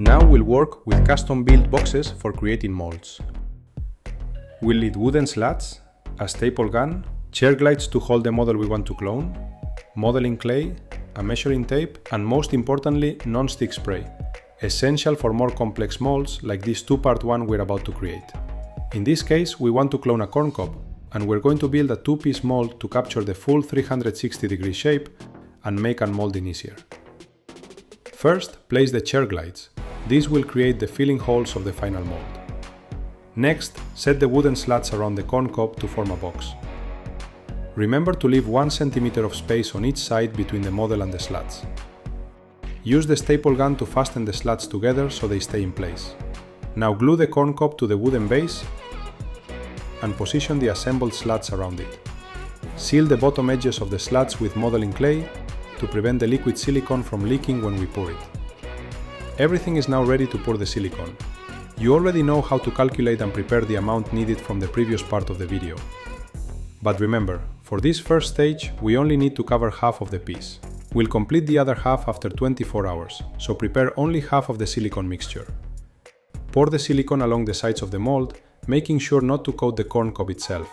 Now we'll work with custom-built boxes for creating molds. We'll need wooden slats, a staple gun, chair glides to hold the model we want to clone, modeling clay, a measuring tape, and most importantly, non-stick spray, essential for more complex molds like this two-part one we're about to create. In this case, we want to clone a corn cob, and we're going to build a two-piece mold to capture the full 360-degree shape and make unmolding easier. First, place the chair glides. These will create the filling holes of the final mold. Next, set the wooden slats around the corn cob to form a box. Remember to leave 1 cm of space on each side between the model and the slats. Use the staple gun to fasten the slats together so they stay in place. Now glue the corn cob to the wooden base and position the assembled slats around it. Seal the bottom edges of the slats with modeling clay to prevent the liquid silicone from leaking when we pour it. Everything is now ready to pour the silicone. You already know how to calculate and prepare the amount needed from the previous part of the video. But remember, for this first stage, we only need to cover half of the piece. We'll complete the other half after 24 hours, so prepare only half of the silicone mixture. Pour the silicone along the sides of the mold, making sure not to coat the corn cob itself.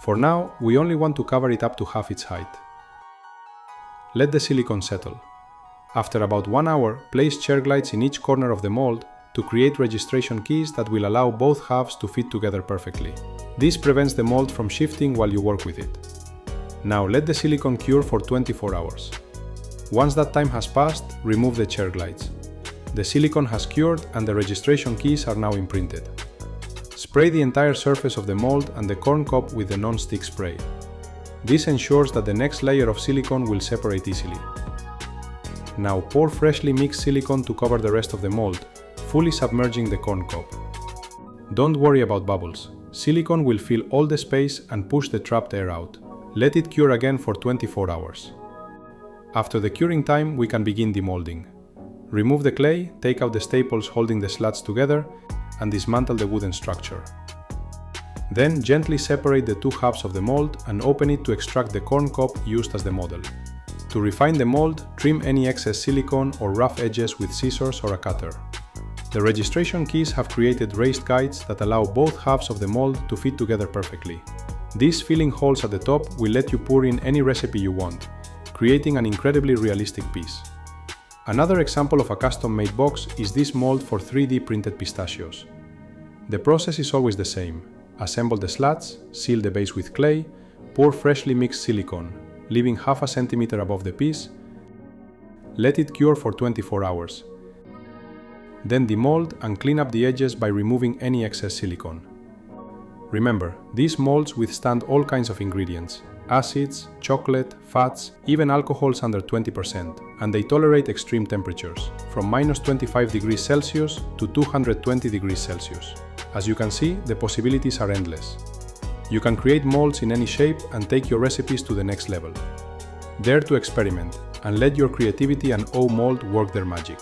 For now, we only want to cover it up to half its height. Let the silicone settle. After about 1 hour, place chair glides in each corner of the mold to create registration keys that will allow both halves to fit together perfectly. This prevents the mold from shifting while you work with it. Now let the silicone cure for 24 hours. Once that time has passed, remove the chair glides. The silicone has cured and the registration keys are now imprinted. Spray the entire surface of the mold and the corn cob with the non-stick spray. This ensures that the next layer of silicone will separate easily. Now pour freshly mixed silicone to cover the rest of the mold, fully submerging the corn cob. Don't worry about bubbles. Silicone will fill all the space and push the trapped air out. Let it cure again for 24 hours. After the curing time, we can begin demolding. Remove the clay, take out the staples holding the slats together, and dismantle the wooden structure. Then gently separate the two halves of the mold and open it to extract the corn cob used as the model. To refine the mold, trim any excess silicone or rough edges with scissors or a cutter. The registration keys have created raised guides that allow both halves of the mold to fit together perfectly. These filling holes at the top will let you pour in any recipe you want, creating an incredibly realistic piece. Another example of a custom-made box is this mold for 3D printed pistachios. The process is always the same. Assemble the slats, seal the base with clay, pour freshly mixed silicone, leaving half a centimeter above the piece. Let it cure for 24 hours. Then demold and clean up the edges by removing any excess silicone. Remember, these molds withstand all kinds of ingredients: acids, chocolate, fats, even alcohols under 20%, and they tolerate extreme temperatures, from -25 degrees Celsius to 220 degrees Celsius. As you can see, the possibilities are endless. You can create molds in any shape and take your recipes to the next level. Dare to experiment, and let your creativity and mold work their magic.